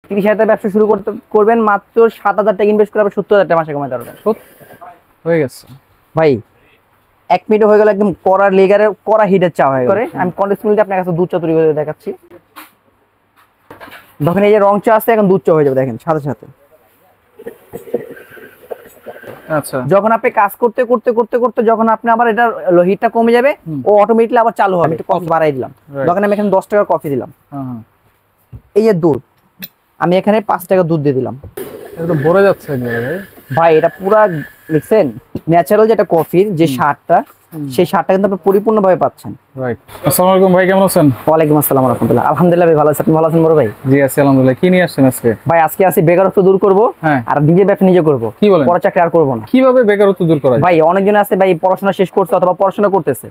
30,000 ব্যবসা শুরু করবেন মাত্র 7,000 টাকা ইনভেস্ট করে 70,000 টাকা মাসে কামাতে পারবেন। হয়ে গেছে ভাই 1 মিনিট হয়ে গেল, একদম কড়া লেগারে কড়া হিটের চা হয়ে গেল। আমি কন্ডেন্স মিল্কে আপনার কাছে দুধ চা তৈরি করে দেখাচ্ছি। দেখেন এই যে রং চা আছে, এখন দুধ চা হয়ে যাবে দেখেন সাথে সাথে। আচ্ছা, যখন আপনি কাজ করতে করতে করতে করতে যখন আপনি আবার এটা হিটটা কমে যাবে, ও অটোমেটিক্যালি আবার চালু হবে। একটু কফি বাড়াই দিলাম, যখন আমি এখানে 10 টাকা কফি দিলাম, এই যে দুধ আমি এখানে 5 টাকা দুধ দিয়ে দিলাম, একদম ভরে যাচ্ছে ভাই। এটা পুরা দেখছেন ন্যাচারাল যেটা কফির যে স্বাদটা, সেই স্বাদটা কিন্তু আপনি পরিপূর্ণভাবে পাচ্ছেন। রাইট। আসসালামু আলাইকুম ভাই, কেমন আছেন? ওয়ালাইকুম আসসালাম ওয়া রাহমাতুল্লাহ। আলহামদুলিল্লাহ ভাই, ভালো আছেন? আপনি ভালো আছেন বড় ভাই? জি আছি আলহামদুলিল্লাহ। কি নিয়ে আসছেন আজকে? ভাই আজকে আসি বেকারত্ব দূর করব, আর নিজের ব্যবসা নিজে করব। কি বলেন? পরে চাকরি আর করব না। কিভাবে বেকারত্ব দূর করা যায়? ভাই অনেকজন আছে ভাই পড়াশোনা শেষ করছে অথবা পড়াশোনা করতেছে,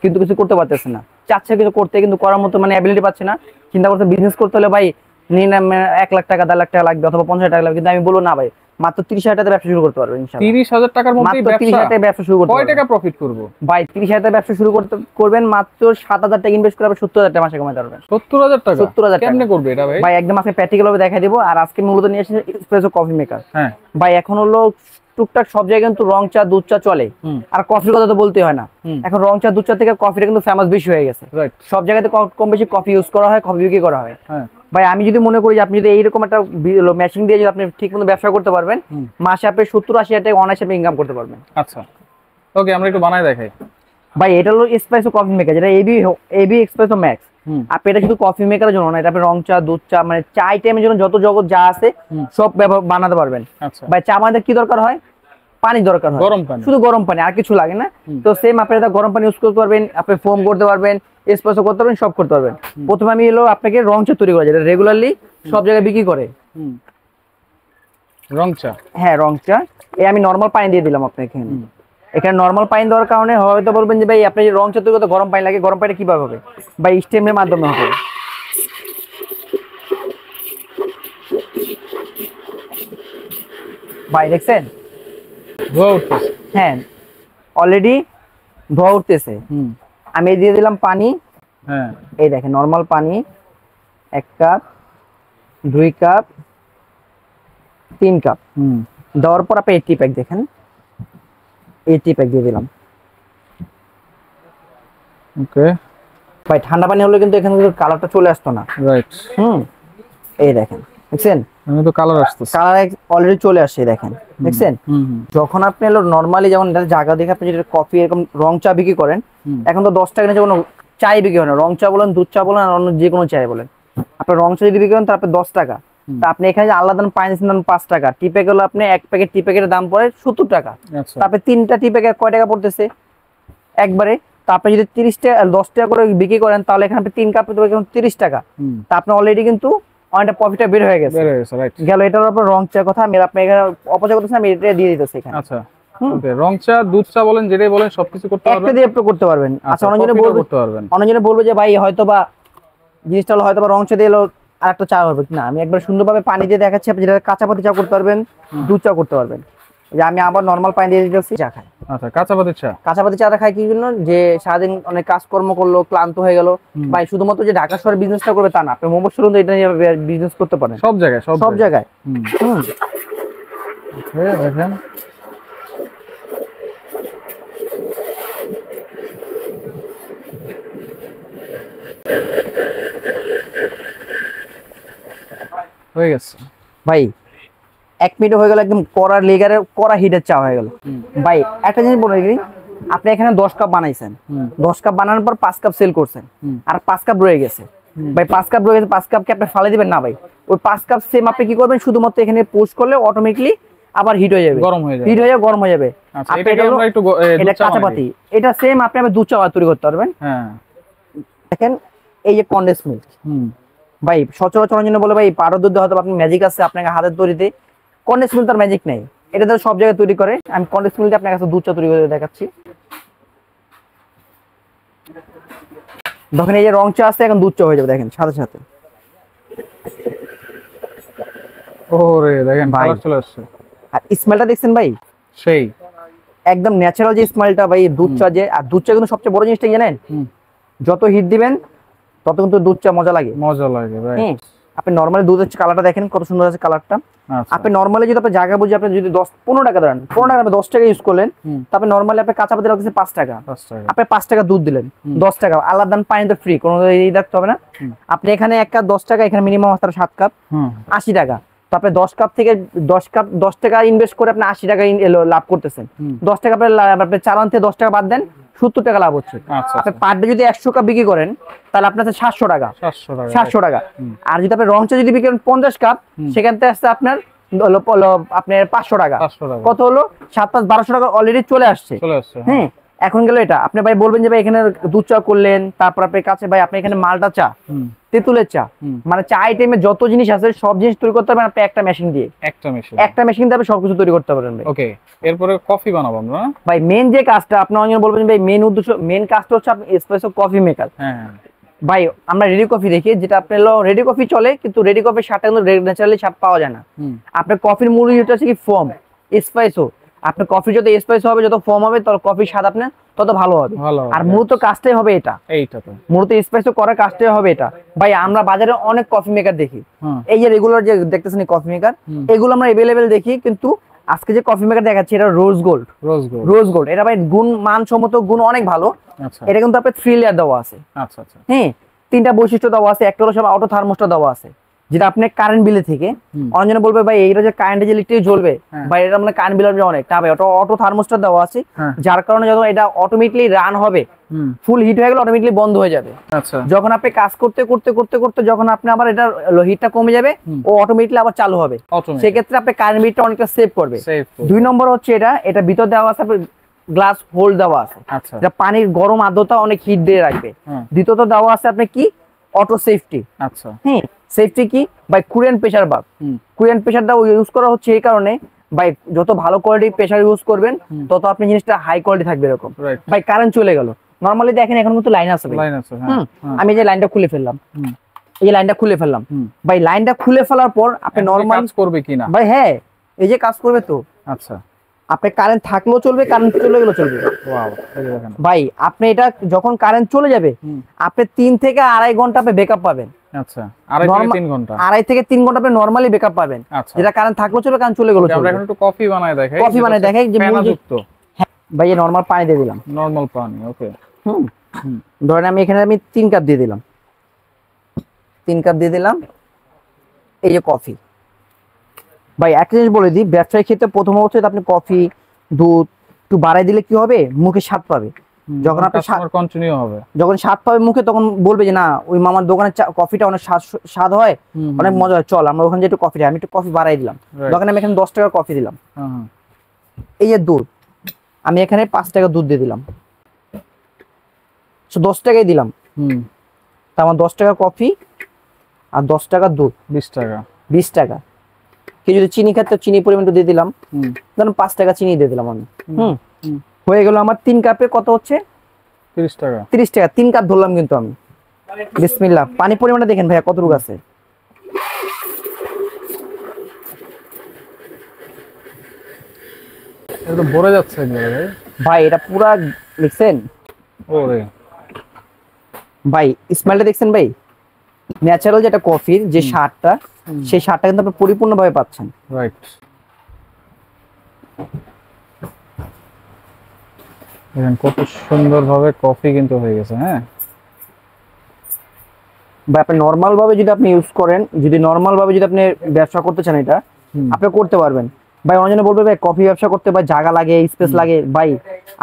কিন্তু কিছু করতে পারতেছে না, চাচ্ছে কিছু করতে কিন্তু করার মতো মানে অ্যাবিলিটি পাচ্ছে না। চিন্তা করতে বিজনেস করতে হলে ভাই 1 লাখ টাকা 1.5 লাখ টাকা লাগবে অথবা 50,000 টাকা লাগবে, কিন্তু আমি বলবো না ভাই, মাত্র 30,000 টাকা ব্যবসা শুরু করতে পারবেন ইনশাআল্লাহ। 30,000 টাকার মধ্যে ব্যবসা, 30,000 টাকা ব্যবসা শুরু করতে কয় টাকা প্রফিট করব? ভাই 30,000 টাকা ব্যবসা শুরু করবেন মাত্র 7,000 টাকা ইনভেস্ট করে 70,000 টাকা মাসে কামাতে পারবেন। 70,000 টাকা? 70,000 টাকা কেমনে করবে এটা ভাই? ভাই একদম আজকে প্র্যাকটিক্যাল ভাবে দেখাই দেব। আর আজকে মূলত নিয়ে এসেছি এসপ্রেসো কফি মেকার। হ্যাঁ ভাই এখন হলো টুকটাক সব জায়গায় কিন্তু রং চা দুধ চা চলে, আর কফির কথা তো বলতে হয় না। এখন রং চা দুধ চা থেকে কফিটা কিন্তু ফেমাস বেশি হয়ে গেছে। সব জায়গাতে কম বেশি কফি ইউজ করা হয়, কফি বিক্রি করা হয়। ভাই আমি যদি মনে করি যে আপনি যদি এইরকম একটা মেশিন দিয়ে যদি আপনি ঠিক মতো ব্যবসা করতে পারবেন, মাসে আপনি 70-80 টাকা অনায়াসে ইনকাম করতে পারবেন। আচ্ছা ওকে, আমরা একটু বানাই দেখাই। ভাই এটা হলো এসপ্রেসো কফি মেকার, যেটা এবি এক্সপ্রেসো ম্যাক্স। আপনি এটা শুধু কফি মেকারের জন্য না, এটা আপনি রং চা দুধ চা মানে চা আইটেমের জন্য যত জগৎ যা আছে সব বানাতে পারবেন। ভাই চা বানাতে কি দরকার হয়? পানি দরকার হয়, গরম পানি, শুধু গরম পানি, আর কিছু লাগে না। তো সেম আপনি এটা গরম পানি ইউজ করতে পারবেন, আপনি ফোম করতে পারবেন, এসপ্রেসো করতে পারবেন, সব করতে পারবেন। প্রথমে আমি এলো আপনাকে রং চা তৈরি করা, যেটা রেগুলারলি সব জায়গায় বিক্রি করে রং চা। হ্যাঁ রং চা। এই আমি নরমাল পানি দিয়ে দিলাম আপনাকে এখানে নরমাল পানি দেওয়ার কারণে হয়তো বলবেন যে ভাই আপনি রং চা তৈরি করতে গরম পানি লাগে, গরম পানিটা কিভাবে হবে? ভাই স্টিমের মাধ্যমে হবে। ভাই দেখছেন হ্যাঁ অলরেডি ধোয়া উঠতেছে। আমি দিয়ে দিলাম পানি, এই দেখেন নরমাল পানি 1 কাপ 2 কাপ 3 কাপ দেওয়ার পর আপনি 80 প্যাক দেখেন 80 প্যাক দিয়ে দিলাম। ওকে ভাই ঠান্ডা পানি হলে কিন্তু এখানে কালারটা চলে আসতো না। রাইট। এই দেখেন দেখছেন আমি তো কালার আসছে, কালার অলরেডি চলে আসছে দেখেন দেখছেন। যখন আপনি হলো নরমালি যেমন জায়গা দেখে আপনি যেটা কফি এরকম রং চা বিক্রি করেন, এখন তো 10 টাকা যেমন চাই বিক্রি হয় না, রং চা বলেন দুধ চা বলেন আর অন্য যে কোনো চাই বলেন, আপনার রং চা যদি বিক্রি করেন তারপরে 10 টাকা। তা আপনি এখানে যে আলাদা পানি দিচ্ছেন 5 টাকা, টি প্যাক হলো আপনি 1 প্যাকেট টি প্যাকেটের দাম পড়ে 70 টাকা। তারপরে 3টা টি প্যাকেট কয় টাকা পড়তেছে একবারে? তা আপনি যদি 30 টাকা 10 টাকা করে বিক্রি করেন তাহলে এখানে আপনি 3 কাপ 30 টাকা। তা আপনি অলরেডি কিন্তু অনেকটা প্রফিটটা বের হয়ে গেছে গেল। এটার উপর রং চা কথা আমি আপনি এখানে অপচয় করতেছেন, আমি এটা দিয়ে দিতেছি এখানে। আচ্ছা ওকে, রং চা দুধ চা বলেন যেটাই বলেন সবকিছু করতে পারবেন, একটা দিয়ে আপনি করতে পারবেন। আচ্ছা অনেকজনে বলবে যে ভাই হয়তোবা জিনিসটা হলো হয়তোবা রং চা দিয়ে এলো আর একটা চা হবে না, আমি একবার সুন্দরভাবে পানি দিয়ে দেখাচ্ছি। আপনি যেটা কাঁচা পাতি চা করতে পারবেন, দুধ চা করতে পারবেন। যে আমি আবার নরমাল পানি দিয়ে দিতেছি চা খাই। আচ্ছা কাঁচা পাতি চা, কাঁচা পাতি চাটা খাই কি জন্য? যে সারাদিন অনেক কাজকর্ম করলো, ক্লান্ত হয়ে গেল ভাই, শুধুমাত্র যে ঢাকা শহরে বিজনেসটা করবে তা না, আপনি মোমো শুরু এটা নিয়ে বিজনেস করতে পারেন সব জায়গায় সব জায়গায়। দেখেন হয়ে গেছে ভাই 1 মিনিট হয়ে গেল, একদম কড়া লেগারে কড়া হিটের চা হয়ে গেল। ভাই একটা জিনিস বলে দিই, আপনি এখানে 10 কাপ বানাইছেন, 10 কাপ বানানোর পর 5 কাপ সেল করছেন, আর 5 কাপ রয়ে গেছে। ভাই 5 কাপ রয়ে গেছে, 5 কাপকে আপনি ফালাই দিবেন না ভাই, ওই 5 কাপ সেম আপনি কি করবেন, শুধুমাত্র এখানে পোস্ট করলে অটোমেটিকলি আবার হিট হয়ে যাবে, গরম হয়ে যাবে, হিট হয়ে যাবে, গরম হয়ে যাবে। এটা কাঁচা পাতি, এটা সেম আপনি আবার দুধ চা তৈরি করতে পারবেন। দেখেন এই যে কন্ডেন্স মিল্ক, ভাই সচরাচর জন্য বলে ভাই পাউডার দুধ হয়তো আপনি ম্যাজিক আছে আপনাকে হাতের তৈরিতে, কন্ডেন্স মিল্ক তার ম্যাজিক নেই, এটা তো সব জায়গায় তৈরি করে। আমি কন্ডেন্স মিল্ক আপনার কাছে দুধ চা তৈরি করে দেখাচ্ছি। দেখেন এই যে রং চা আছে, এখন দুধ চা হয়ে যাবে দেখেন সাথে সাথে। ওরে দেখেন কালার চলে আসছে, আর স্মেলটা দেখছেন ভাই সেই একদম ন্যাচারাল যে স্মেলটা ভাই দুধ চা যে। আর দুধ চা কিন্তু সবচেয়ে বড় জিনিসটা জানেন, যত হিট দিবেন তত কিন্তু দুধ চা মজা লাগে ভাই। আপনি নরমালি দুধের কালারটা দেখেন কত সুন্দর আছে কালারটা। আপনি নরমালি যদি আপনি জায়গা বুঝে আপনি যদি 10-15 টাকা দেন, 15 টাকা আপনি 10 টাকা ইউজ করলেন, তারপরে নরমালি আপনি কাঁচা পাতি লাগতেছে 5 টাকা, আপনি 5 টাকা দুধ দিলেন, 10 টাকা আলাদা দাম, পানি তো ফ্রি, কোনো এই দেখতে হবে না। আপনি এখানে 1 কাপ 10 টাকা, এখানে মিনিমাম আপনার 7 কাপ 80 টাকা। তো আপনি 10 কাপ থেকে 10 টাকা ইনভেস্ট করে আপনি 80 টাকা লাভ করতেছেন। 10 টাকা আপনি চালান থেকে 10 টাকা বাদ দেন, 70 টাকা লাভ হচ্ছে। আপনি পার ডে যদি 100 কাপ বিক্রি করেন তাহলে আপনার 700 টাকা, 700 টাকা। আর যদি আপনি রং চা যদি বিক্রি করেন 50 কাপ, সেখান থেকে আসছে আপনার আপনার 500 টাকা। কত হলো? 7-5-1200 টাকা অলরেডি চলে আসছে। হ্যাঁ, এখন গেল এটা আপনি ভাই বলবেন যে ভাই এখানে দুধ চা করলেন, তারপর আপনার কাছে ভাই আপনি এখানে মালটা চা, তেঁতুলের চা, মানে চা আইটেমে যত জিনিস আছে সব জিনিস তৈরি করতে পারবেন আপনি একটা মেশিন দিয়ে। একটা মেশিন দিয়ে আপনি সবকিছু তৈরি করতে পারবেন ভাই। ওকে, এরপরে কফি বানাবো আমরা ভাই। মেন যে কাজটা আপনি অনেক বলবেন ভাই মেন উদ্দেশ্য, মেন কাজটা হচ্ছে আপনি এসপ্রেসো কফি মেকার। হ্যাঁ ভাই আমরা রেডি কফি দেখি, যেটা আপনার রেডি কফি চলে, কিন্তু রেডি কফির স্বাদটা কিন্তু ন্যাচারালি স্বাদ পাওয়া যায় না। আপনার কফির মূল যেটা হচ্ছে কি ফোম, এসপ্রেসো। আপনার কফি যত এসপ্রেসো হবে, যত ফোম হবে, তত কফির স্বাদ আপনার তত ভালো হবে। আর মূলত কাজটাই হবে এটা, মূলত এসপ্রেসো করার কাজটাই হবে এটা। ভাই আমরা বাজারে অনেক কফি মেকার দেখি, এই যে রেগুলার যে দেখতেছেন কফি মেকার, এগুলো আমরা এভেলেবেল দেখি, কিন্তু আজকে যে কফি মেকার দেখাচ্ছি এটা রোজ গোল্ড। এটা ভাই গুণ মানসম্মত গুণ অনেক ভালো। এটা কিন্তু আপনার 3 লেয়ার দেওয়া আছে। হ্যাঁ, 3টা বৈশিষ্ট্য দেওয়া আছে। একটা হলো সব অটো থার্মোস্টার দেওয়া আছে, যেটা আপনি কারেন্ট বিলে থেকে অনেকজন বলবে ভাই এইটা যে কারেন্টে যে লিখতেই জ্বলবে, ভাই এটা মানে কারেন্ট বিল অনেক না ভাই, ওটা অটো থার্মোস্টার দেওয়া আছে, যার কারণে যখন এটা অটোমেটিক্যালি রান হবে, ফুল হিট হয়ে গেলে অটোমেটিক্যালি বন্ধ হয়ে যাবে। যখন আপনি কাজ করতে করতে করতে করতে যখন আপনি আবার এটা হিটটা কমে যাবে, ও অটোমেটিক্যালি আবার চালু হবে। সেক্ষেত্রে আপনি কারেন্ট বিলটা অনেকটা সেভ করবে। 2 নম্বর হচ্ছে এটা ভিতর দেওয়া আছে গ্লাস হোল্ড দেওয়া আছে, যা পানির গরম আর্দ্রতা অনেক হিট দিয়ে রাখবে। দ্বিতীয়ত দেওয়া আছে আপনি কি অটো সেফটি। হ্যাঁ, সেফটি কি ভাই? কুরিয়ান প্রেসার বাল্ব। কুরিয়ান প্রেসারটা ইউজ করা হচ্ছে এই কারণে ভাই, যত ভালো কোয়ালিটির প্রেসার ইউজ করবেন তত আপনি জিনিসটা হাই কোয়ালিটি থাকবে এরকম। ভাই কারেন্ট চলে গেল, নরমালি দেখেন এখন কিন্তু লাইন আছে। আমি যে লাইনটা খুলে ফেললাম, এই লাইনটা খুলে ফেললাম ভাই, লাইনটা খুলে ফেলার পর আপনি নরমাল কাজ করবে কিনা ভাই? হ্যাঁ, এই যে কাজ করবে তো। আচ্ছা, আপনি কারেন্ট থাকলেও চলবে, কারেন্ট চলে গেলেও চলবে। ভাই আপনি এটা যখন কারেন্ট চলে যাবে, আপনি 3 থেকে 2.5 ঘন্টা আপনি ব্যাকআপ পাবেন। আচ্ছা, 2.5 থেকে 3 ঘন্টা আপনি নরমালি ব্যাকআপ পাবেন, যেটা কারেন্ট থাকলেও চলবে, কারেন্ট চলে গেলেও চলবে। আমরা এখন একটু কফি বানায় দেখাই যে ভাই এই নরমাল পানি দিয়ে দিলাম, নরমাল পানি। ওকে, ধরেন আমি এখানে 3 কাপ দিয়ে দিলাম, 3 কাপ দিয়ে দিলাম এই যে কফি। ভাই একটা জিনিস বলে দিই, ব্যবসায়িক ক্ষেত্রে প্রথম অবস্থায় আপনি কফি দুধ একটু বাড়াই দিলে কি হবে, মুখে স্বাদ পাবে। যখন আপনি কন্টিনিউ হবে, যখন স্বাদ পাবে মুখে, তখন বলবে যে না ওই মামার দোকানে কফিটা অনেক স্বাদ হয়, অনেক মজা হয়, চল আমরা ওখানে যে একটু কফি, আমি একটু কফি বাড়াই দিলাম। যখন আমি এখানে 10 টাকা কফি দিলাম, এই যে দুধ আমি এখানে 5 টাকা দুধ দিয়ে দিলাম, 10 টাকাই দিলাম। তা আমার 10 টাকা কফি আর 10 টাকা দুধ, 20 টাকা। কেউ যদি চিনি খাচ্ছে, চিনি পরিমাণটা দিয়ে দিলাম, ধরুন 5 টাকা চিনি দিয়ে দিলাম আমি। হয়ে গেল আমার 3 কাপে কত হচ্ছে? 30 টাকা। 30 টাকা 3 কাপ ধরলাম কিন্তু আমি। বিসমিল্লাহ, পানি পরিমাণটা দেখেন ভাইয়া কতটুকু আছে। এটা তো ভরে যাচ্ছে ভাই, এটা পুরা দেখছেন? ওরে ভাই স্মেলটা দেখছেন ভাই? ন্যাচারাল যেটা কফির যে স্বাদটা, সেই স্বাদটা কিন্তু আপনি পরিপূর্ণভাবে পাচ্ছেন। রাইট, দেখেন কত সুন্দরভাবে কফি কিন্তু হয়ে গেছে। হ্যাঁ ভাই, আপনি নরমাল ভাবে যদি আপনি ইউজ করেন, যদি নরমাল ভাবে যদি আপনি ব্যবসা করতে চান, এটা আপনি করতে পারবেন। ভাই অনেকজনে বলবে ভাই কফি ব্যবসা করতে ভাই জায়গা লাগে, স্পেস লাগে। ভাই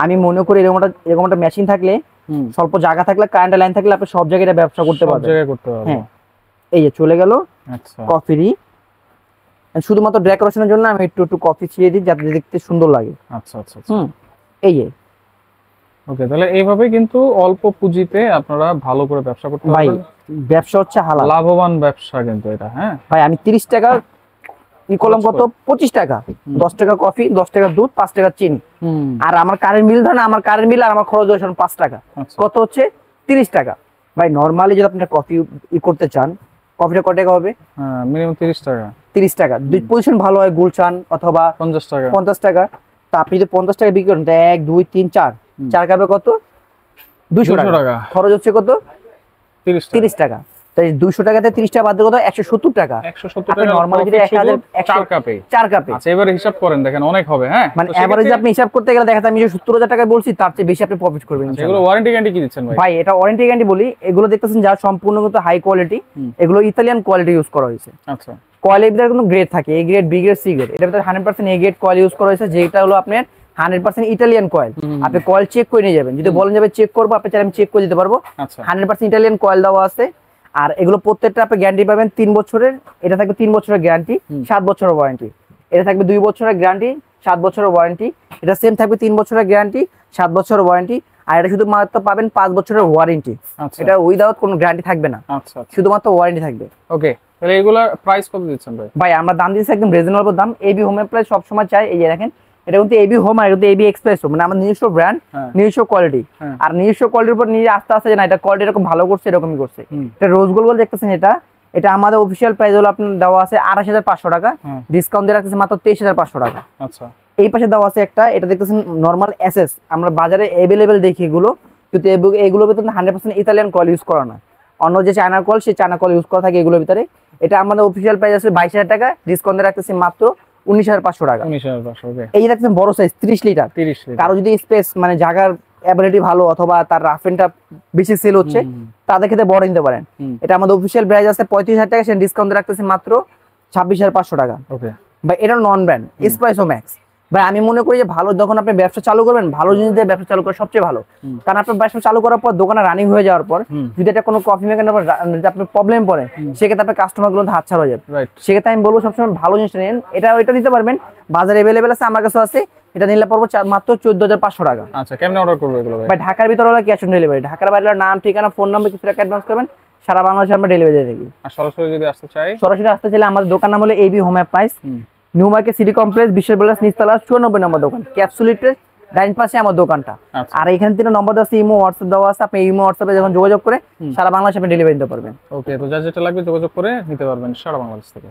আমি মনে করি এরকম একটা মেশিন থাকলে, স্বল্প জায়গা থাকলে, কারেন্ট লাইন থাকলে আপনি সব জায়গায় ব্যবসা করতে পারবেন। হ্যাঁ, এই যে চলে গেল কফিরই, শুধুমাত্র ডেকোরেশনের জন্য আমি একটু কফি ছিটিয়ে দিই যাতে দেখতে সুন্দর লাগে। আচ্ছা আচ্ছা, এই যে ওকে, তাহলে এইভাবে কিন্তু অল্প পুঁজিতে আপনারা ভালো করে ব্যবসা করতে পারবেন। ভাই ব্যবসা হচ্ছে হালাল, লাভবান ব্যবসা কিন্তু এটা। হ্যাঁ ভাই, আমি 30 টাকা ই করলাম, কত 25 টাকা, 10 টাকা কফি, 10 টাকা দুধ, 5 টাকা চিনি, আর আমার কারেন্ট বিল ধরেন, আমার কারেন্ট বিল আর আমার খরচ হচ্ছে 5 টাকা, কত হচ্ছে 30 টাকা। ভাই নরমালি যদি আপনি কফি ই করতে চান, কফিটা কত টাকা হবে? মিনিমাম 30 টাকা। 30 টাকা দুই পজিশন ভালো হয়, গুলশান অথবা 50 টাকা। 50 টাকা। তা আপনি যদি 50 টাকা বিক্রি করেন, 1 2 3 4 কাপে কত? 200 টাকা। খরচ হচ্ছে কত? 30 টাকা। তাই 200 টাকাতে 30 টাকা বাদ দিয়ে কত 170 টাকা। 170 আপনি টাকা নরমালি যদি 1000 4 কাপে 4 কাপে, আচ্ছা এবারে হিসাব করেন দেখেন অনেক হবে। হ্যাঁ, মানে তো সেক্ষেত্রে এভারেজ আপনি হিসাব করতে গেলে দেখা যায় আমি যে 70,000 টাকা বলছি তার চেয়ে বেশি আপনি প্রফিট করবেন এগুলো ইনশাআল্লাহ। ওয়ারেন্টি গ্যারান্টি কি দিচ্ছেন ভাই? ভাই এটা ওয়ারেন্টি গ্যারান্টি বলি, এগুলো দেখতেছেন যা সম্পূর্ণ কিন্তু হাই কোয়ালিটি, এগুলো ইতালিয়ান কোয়ালিটি ইউজ করা হয়েছে। আচ্ছা, কয়েলের ভিতরে কোনো গ্রেড থাকে, A grade, B grade, C grade, এটার ভিতরে 100% এ গ্রেড কয়েল ইউজ করা হয়েছে, যেটা হলো আপনার 100% ইটালিয়ান কয়েল। আপনি কয়েল চেক করে নিয়ে যাবেন, যদি বলেন যাবে চেক করবো আপনি চাইলে আমি চেক করে দিতে পারবো। আচ্ছা 100% ইটালিয়ান কয়েল দেওয়া আছে। আর এগুলো প্রত্যেকটা আপনি গ্যারান্টি পাবেন 3 বছরের, এটা থাকবে 3 বছরের গ্যারান্টি, 7 বছরের ওয়ারেন্টি। এটা থাকবে 2 বছরের গ্যারান্টি, 7 বছরের ওয়ারেন্টি। এটা সেম থাকবে 3 বছরের গ্যারান্টি, 7 বছরের ওয়ারেন্টি। আর এটা শুধুমাত্র পাবেন 5 বছরের ওয়ারেন্টি। আচ্ছা এটা উইদাউট কোনো গ্যারান্টি থাকবে না, আচ্ছা শুধুমাত্র ওয়ারেন্টি থাকবে। ওকে, তাহলে এগুলা প্রাইস কত দিচ্ছেন ভাই? ভাই আমরা দাম দিচ্ছি একদম রিজনেবল দাম। এবি হোম অ্যাপ্লায়েন্স সবসময় চাই, এই যে দেখেন এটা কিন্তু এবি হোম আর কিন্তু এবি এক্সপ্রেস, মানে আমাদের নিজস্ব ব্র্যান্ড, নিজস্ব কোয়ালিটি। আর নিজস্ব কোয়ালিটির উপর নিজে আস্তে আস্তে না এটা কোয়ালিটি এরকম ভালো করছে, এরকমই করছে। এটা রোজ গোল্ড বল দেখতেছেন, এটা আমাদের অফিসিয়াল প্রাইস হলো আপনার দেওয়া আছে 28,500 টাকা, ডিসকাউন্ট দিয়ে রাখতেছে মাত্র 23,500 টাকা। আচ্ছা, এই পাশে দেওয়া আছে একটা, এটা দেখতেছেন নরমাল এসএস, আমরা বাজারে অ্যাভেলেবেল দেখি এগুলো, কিন্তু এগুলোর ভিতরে 100% ইতালিয়ান কয়েল ইউজ করা না, অন্য যে চায়না কয়েল সেই চায়না কয়েল ইউজ করা থাকে এগুলোর ভিতরে। এটা আমাদের অফিসিয়াল প্রাইস আছে 22,000 টাকা, ডিসকাউন্ট দিয়ে রাখতেছি মাত্র 19,500 টাকা। 19,500। ওকে, এই দেখছেন বড় সাইজ 30 লিটার। 30 লিটার। কারো যদি স্পেস মানে জায়গার অ্যাবিলিটি ভালো অথবা তার রাফেনটা বেশি সেল হচ্ছে তাদের ক্ষেত্রে বড় নিতে পারেন। এটা আমাদের অফিসিয়াল প্রাইস আছে 35,000 টাকা, সেটা ডিসকাউন্ট দিয়ে রাখতেছি মাত্র 26,500 টাকা। ওকে ভাই এটা নন ব্র্যান্ড এসপ্রেসো ম্যাক্স। ভাই আমি মনে করি যে ভালো, যখন আপনি ব্যবসা চালু করবেন ভালো জিনিস দিয়ে ব্যবসা চালু করা সবচেয়ে ভালো। কারণ আপনার ব্যবসা চালু করার পর দোকানে রানিং হয়ে যাওয়ার পর যদি এটা কোনো কফি মেকার যদি আপনার প্রবলেম পড়ে, সেক্ষেত্রে আপনার কাস্টমার গুলো হাত ছাড়া হয়ে যাবে। সেক্ষেত্রে আমি বলবো সবসময় ভালো জিনিসটা নিন। এটা নিতে পারবেন, বাজারে অ্যাভেলেবেল আছে, আমার কাছে আছে। এটা নিলে পড়বো মাত্র 14,500 টাকা। আচ্ছা, কেমনে অর্ডার করবো এগুলো ভাই? ভাই ঢাকার ভিতরে হলে ক্যাশ অন ডেলিভারি, ঢাকার বাইরে হলে নাম, ঠিকানা, ফোন নাম্বার কিছু টাকা অ্যাডভান্স করবেন, সারা বাংলাদেশে আমরা ডেলিভারি দিয়ে থাকি। আর সরাসরি যদি আসতে চাই? সরাসরি আসতে চাইলে আমাদের দোকান নাম হলো AB home appliance, new market city complex, বিশ্বের বিলাস নিচতলা 94 নম্বর দোকান, ক্যাপসুলিটের ডাইন পাশে আমার দোকানটা। আর এখানে 3 নম্বর দেওয়া আছে, ইমো হোয়াটসঅ্যাপ দেওয়া আছে, আপনি ইমো হোয়াটসঅ্যাপে যখন যোগাযোগ করে সারা বাংলাদেশে আপনি ডেলিভারি দিতে পারবেন। ওকে, তো যা যেটা লাগবে যোগাযোগ করে নিতে পারবেন সারা বাংলাদেশ থেকে।